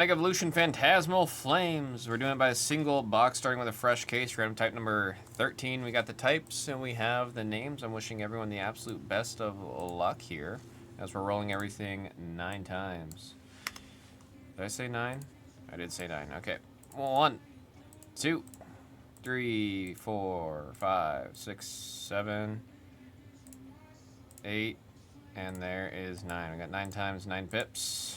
Mega Evolution Phantasmal Flames. We're doing it by a single box, starting with a fresh case. Random type number 13. We got the types and we have the names. I'm wishing everyone the absolute best of luck here as we're rolling everything 9 times. Did I say 9? I did say 9. Okay. 1, 2, 3, 4, 5, 6, 7, 8, and there is 9. We got 9 times 9 pips.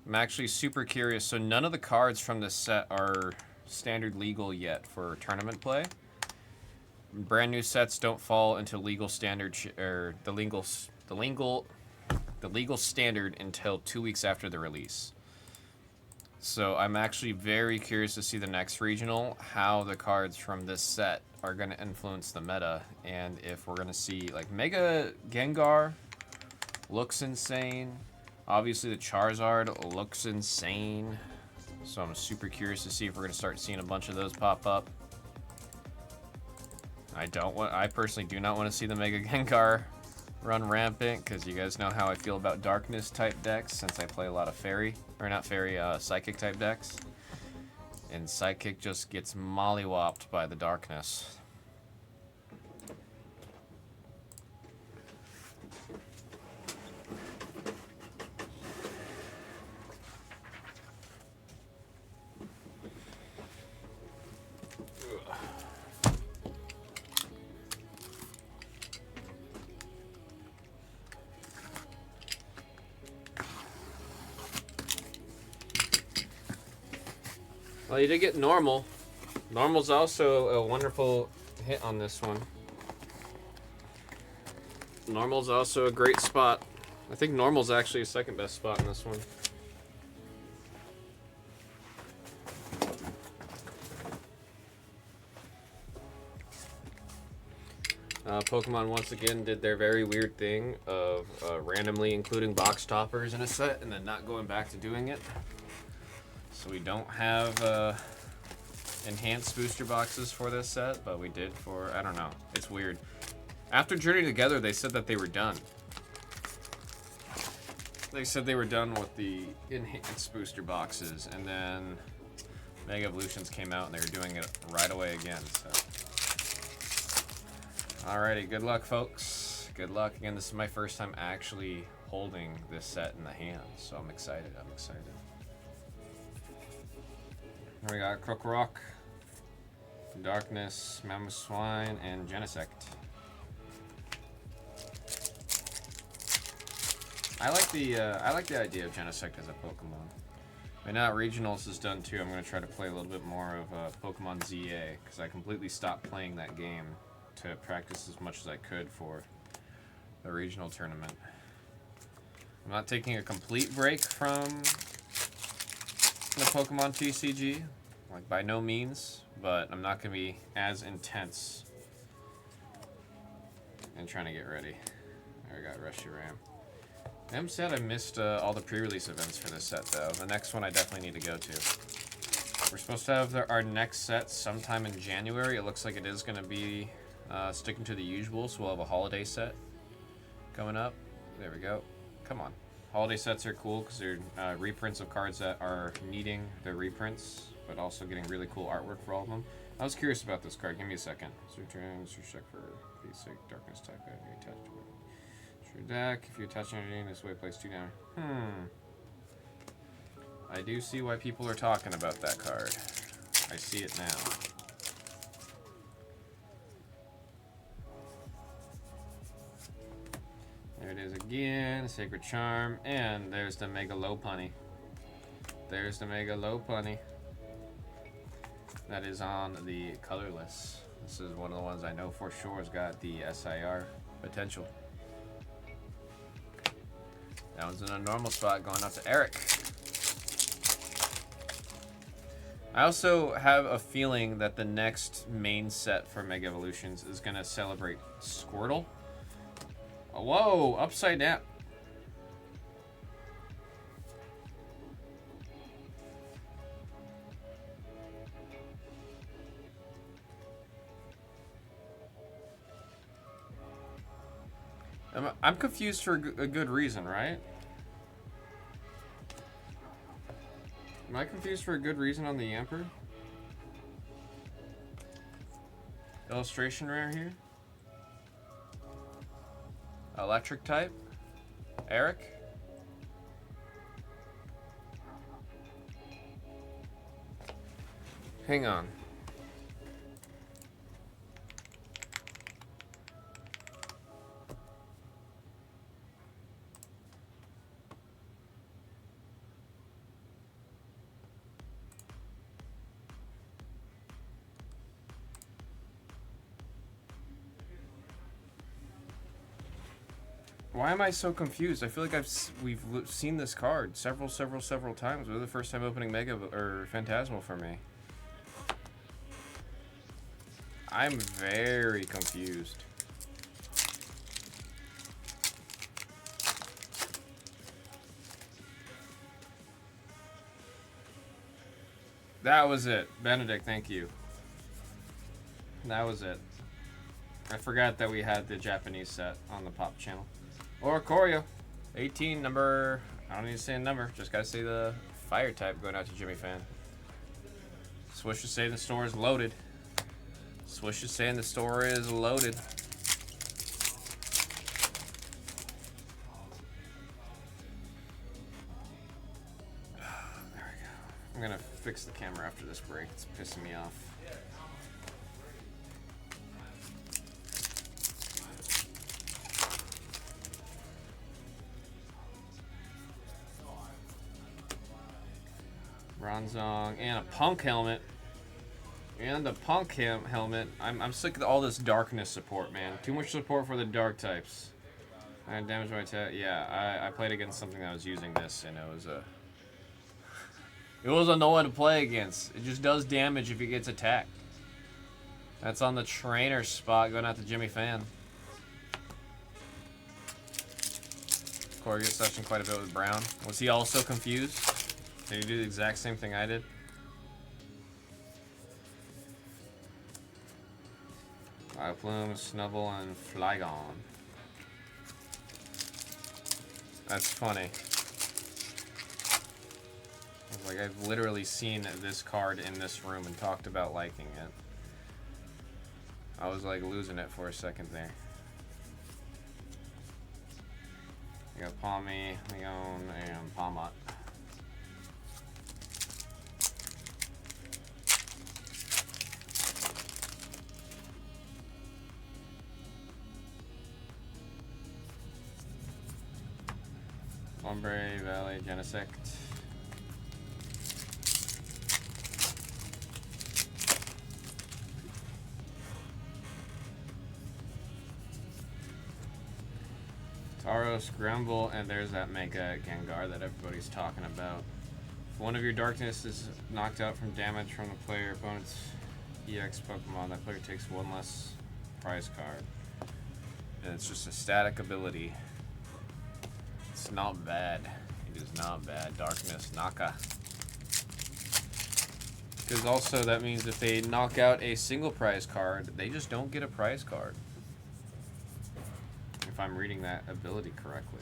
I'm actually super curious. So none of the cards from this set are standard legal yet for tournament play. Brand new sets don't fall into legal standard or the legal standard until 2 weeks after the release. So I'm actually very curious to see the next regional, how the cards from this set are going to influence the meta, and if we're going to see like Mega Gengar looks insane. Obviously, the Charizard looks insane, so I'm super curious to see if we're going to start seeing a bunch of those pop up. I personally do not want to see the Mega Gengar run rampant, because you guys know how I feel about Darkness type decks, since I play a lot of Psychic type decks. And Psychic just gets mollywopped by the Darkness. Well, you did get Normal. Normal's also a wonderful hit on this one. Normal's also a great spot. I think Normal's actually a second best spot in this one. Pokemon once again did their very weird thing of randomly including box toppers in a set and then not going back to doing it. So we don't have enhanced booster boxes for this set, but we did for, I don't know, it's weird. After Journey Together, they said that they were done. They said they were done with the enhanced booster boxes, and then Mega Evolutions came out and they were doing it right away again, so. Alrighty, good luck, folks. Good luck. Again, this is my first time actually holding this set in the hand, so I'm excited. Here we got Krokorok, Darkness, Mamoswine, and Genesect. I like the idea of Genesect as a Pokemon. And now Regionals is done too. I'm going to try to play a little bit more of Pokemon ZA, because I completely stopped playing that game to practice as much as I could for the regional tournament. I'm not taking a complete break from the Pokemon TCG, like by no means, but I'm not going to be as intense in trying to get ready. There we got Reshiram. I'm sad I missed all the pre-release events for this set, though. The next one I definitely need to go to. We're supposed to have our next set sometime in January. It looks like it is going to be sticking to the usual, so we'll have a holiday set coming up. There we go. Come on. Holiday sets are cool because they're reprints of cards that are needing their reprints, but also getting really cool artwork for all of them. I was curious about this card. Give me a second. Search check for basic Darkness type energy attached to it. Your deck. If you attach energy, this way place 2 down. I do see why people are talking about that card. I see it now. There it is again, Sacred Charm, and there's the Mega Lopunny. There's the Mega Lopunny. That is on the colorless. This is one of the ones I know for sure has got the SIR potential. That one's in a normal spot, going up to Eric. I also have a feeling that the next main set for Mega Evolutions is going to celebrate Squirtle. Whoa, upside down. I'm confused for a good reason, right? Am I confused for a good reason on the Yamper? Illustration rare here. Electric type. Eric. Hang on. Why am I so confused? I feel like we've seen this card several times. It was the first time opening Mega or Phantasmal for me. I'm very confused. That was it. Benedict, thank you. That was it. I forgot that we had the Japanese set on the Pop channel. Or Choreo. 18, number... I don't need to say a number. Just gotta say the fire type going out to Jimmy Fan. Swish is saying the store is loaded. Swish is saying the store is loaded. There we go. I'm gonna fix the camera after this break. It's pissing me off. Bronzong and a Punk helmet. And the Punk helmet. I'm sick of all this darkness support, man. Too much support for the dark types. I damaged my attack. Yeah, I played against something that was using this, and it was annoying to play against. It just does damage if it gets attacked. That's on the trainer spot going out to Jimmy Fan. Corey gets touching quite a bit with Brown. Was he also confused? Did he do the exact same thing I did? Plume, Snubble, and Flygon. That's funny. Like, I've literally seen this card in this room and talked about liking it. I was like losing it for a second there. We got Palmy, Leon, and Palmot. Ombre, Valley, Genesect. Tauros, Grumble, and there's that Mega Gengar that everybody's talking about. If one of your darkness is knocked out from damage from the player opponent's EX Pokemon, that player takes one less prize card. And it's just a static ability. It's not bad. It is not bad. Darkness, Naka. Because also that means if they knock out a single prize card, they just don't get a prize card. If I'm reading that ability correctly.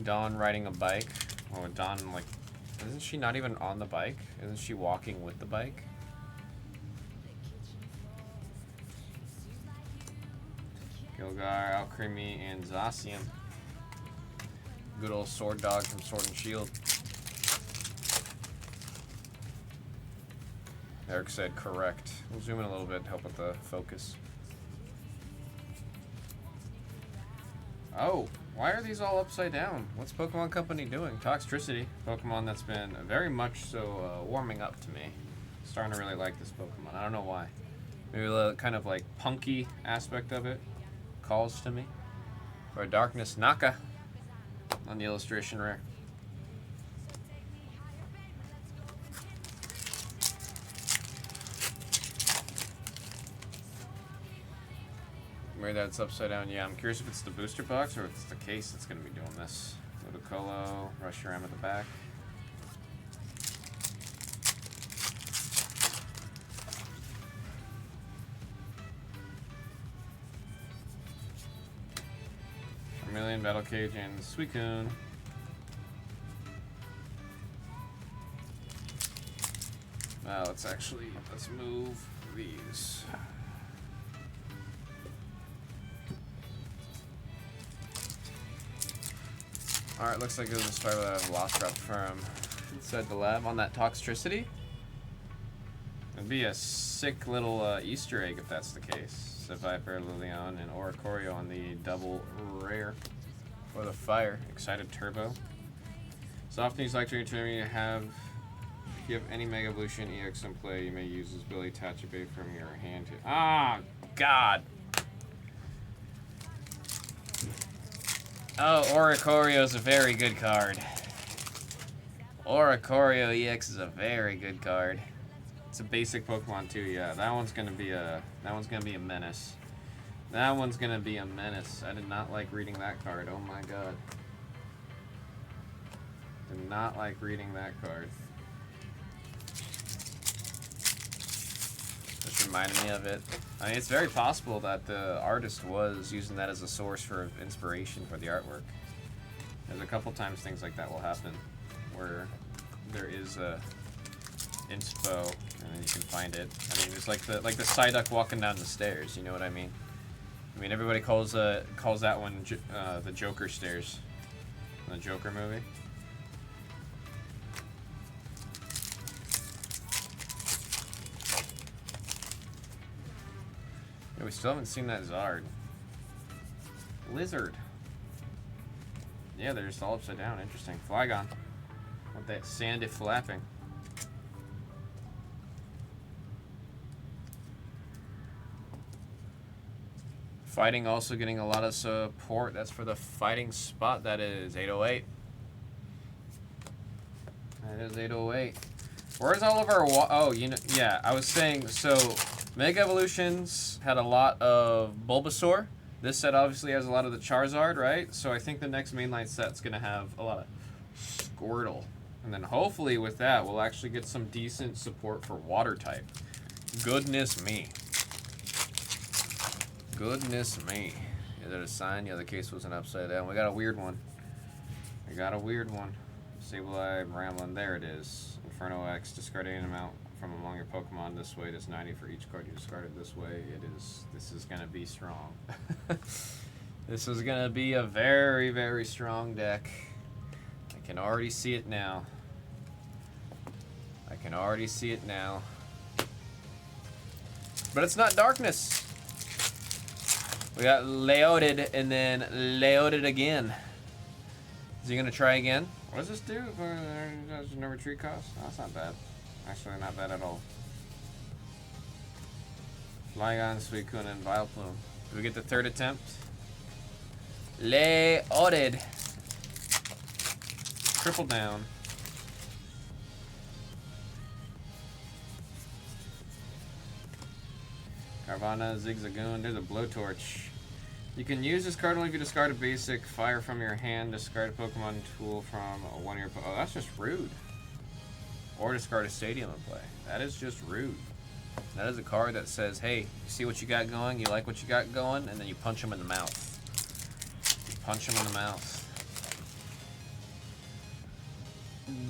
Dawn riding a bike. Oh, Dawn, like, isn't she not even on the bike? Isn't she walking with the bike? Gilgar, Alcremie, and Zacian. Good old Sword Dog from Sword and Shield. Eric said correct. We'll zoom in a little bit to help with the focus. Oh, why are these all upside down? What's Pokemon Company doing? Toxtricity. Pokemon that's been very much so warming up to me. Starting to really like this Pokemon. I don't know why. Maybe the kind of like punky aspect of it calls to me. For a Darkness Naka on the illustration rare. Where that's upside down, yeah. I'm curious if it's the booster box or if it's the case that's going to be doing this. Ludicolo, Reshiram at the back. Chameleon, Battle Cage, and Suicune. Now let's move these. Alright, looks like it was a start with a Velociraptor from inside the lab on that Toxtricity. It'd be a sick little Easter egg if that's the case. Viper, Lilion, and Oricorio on the double rare for the fire. Excited Turbo. Soft News Electric Training to have. If you have any Mega Evolution EX in play, you may use this ability to attach a bait from your hand to. Ah, God! Oh, Oricorio is a very good card. Oricorio EX is a very good card. It's a basic Pokemon too, yeah. That one's gonna be a menace. That one's gonna be a menace. I did not like reading that card. Oh my god. Did not like reading that card. Just reminded me of it. I mean, it's very possible that the artist was using that as a source for inspiration for the artwork. There's a couple times things like that will happen, where there is a inspo and then you can find it. I mean, it's like the Psyduck walking down the stairs. You know what I mean? I mean, everybody calls that one the Joker stairs in the Joker movie. Yeah, we still haven't seen that Zard. Lizard. Yeah, they're just all upside down. Interesting. Flygon. With that sandy flapping. Fighting also getting a lot of support. That's for the fighting spot. That is 808. That is 808. Where's all of our... Oh, you know... Yeah, I was saying... So, Mega Evolutions had a lot of Bulbasaur. This set obviously has a lot of the Charizard, right? So I think the next mainline set's going to have a lot of Squirtle. And then hopefully with that, we'll actually get some decent support for Water type. Goodness me. Goodness me. Is it a sign? Yeah, the case wasn't upside down. We got a weird one. We got a weird one. Sableye, Ramblin'. There it is. Inferno X. Discard any amount from among your Pokemon this way. Does 90 for each card you discarded this way. This is going to be strong. This is going to be a very, very strong deck. I can already see it now. I can already see it now. But it's not Darkness. We got Leoded and then Leoded again. Is he going to try again? What does this do? Does no retreat cost? No, that's not bad. Actually, not bad at all. Flygon, Suicune, and Vileplume. Do we get the third attempt? Leoded. Triple down. Carvanha, Zigzagoon, there's a Blowtorch. You can use this card only if you discard a basic fire from your hand, discard a Pokemon tool from one of your... Oh, that's just rude. Or discard a Stadium in play. That is just rude. That is a card that says, hey, you see what you got going, you like what you got going, and then you punch him in the mouth. You punch him in the mouth.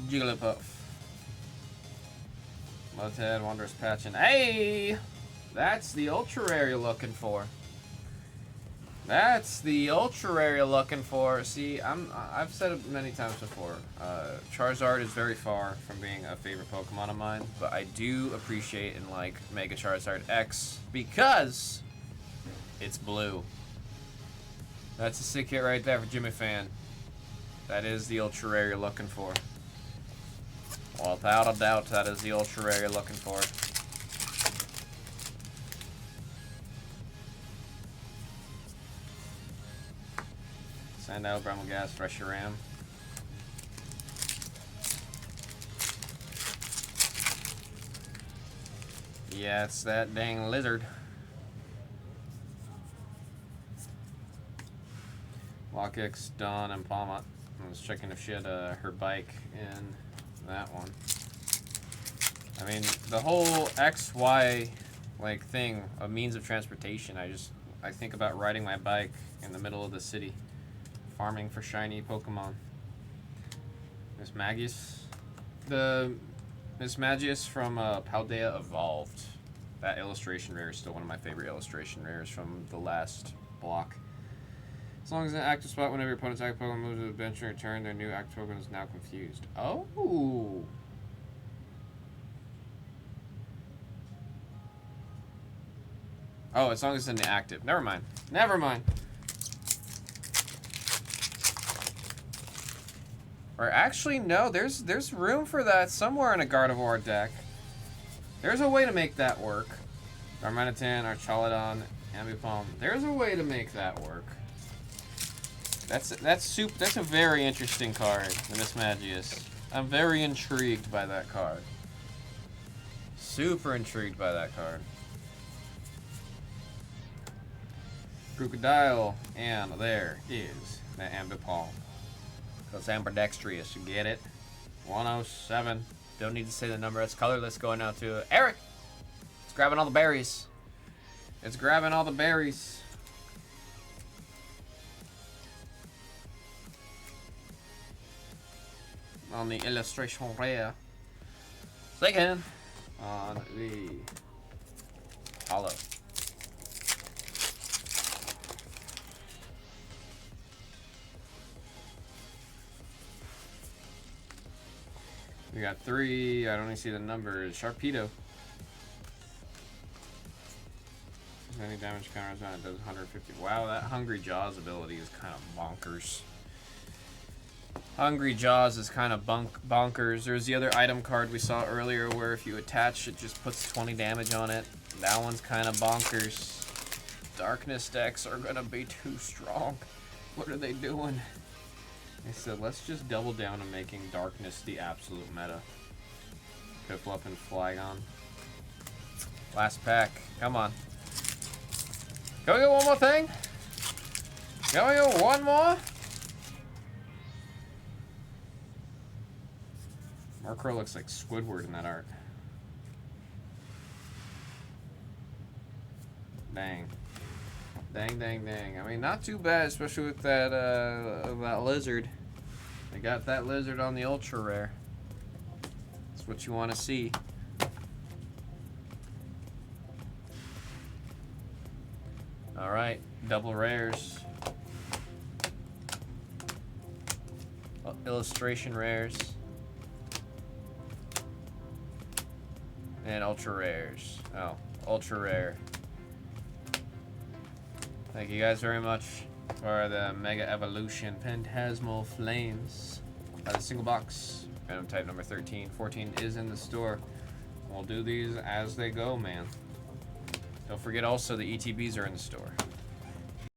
Jigglypuff. Motad, Wanderous Patch, and hey! That's the ultra rare you're looking for. That's the ultra rare you're looking for. See, I've said it many times before. Charizard is very far from being a favorite Pokemon of mine, but I do appreciate and like Mega Charizard X because it's blue. That's a sick hit right there for Jimmy Fan. That is the ultra rare you're looking for. Well, without a doubt, that is the ultra rare you're looking for. Sand out, Bramble Gas, Fresh Ram. Yeah, it's that dang lizard. Lockix, Dawn, and Palmot. I was checking if she had her bike in that one. I mean, the whole XY like thing, a means of transportation. I think about riding my bike in the middle of the city. farming for shiny Pokemon. Miss Magius. The Miss Magius from Paldea Evolved. That illustration rare is still one of my favorite illustration rares from the last block. As long as an active spot, whenever your opponent's active Pokemon moves to the bench in return, their new active Pokemon is now confused. Oh! Oh, as long as it's inactive. Never mind. Never mind. Or actually, no. There's room for that somewhere in a Gardevoir deck. There's a way to make that work. Darmanitan, Archaludon, Ambipom. There's a way to make that work. That's a very interesting card, the Miss Magius. I'm very intrigued by that card. Super intrigued by that card. Crocodile, and there is the Ambipom. It's ambidextrous, you get it? 107. Don't need to say the number, it's colorless. Going out to Eric. It's grabbing all the berries. It's grabbing all the berries. On the illustration rare. Second on the hollow. We got 3. I don't even see the numbers. Sharpedo. Any damage counters on it does 150. Wow, that Hungry Jaws ability is kind of bonkers. Hungry Jaws is kind of bonkers. There's the other item card we saw earlier where if you attach, it just puts 20 damage on it. That one's kind of bonkers. Darkness decks are going to be too strong. What are they doing? They said, let's just double down on making Darkness the absolute meta. Piplup and Flygon. Last pack. Come on. Can we get one more thing? Can we get one more? Murkrow looks like Squidward in that art. Dang. Dang, dang, dang. I mean, not too bad, especially with that that lizard. I got that lizard on the ultra rare. That's what you want to see. All right, double rares. Illustration rares. And ultra rares. Oh, ultra rare. Thank you guys very much for the Mega Evolution Phantasmal Flames. The single box. Random type number 13. 14 is in the store. We'll do these as they go, man. Don't forget also the ETBs are in the store.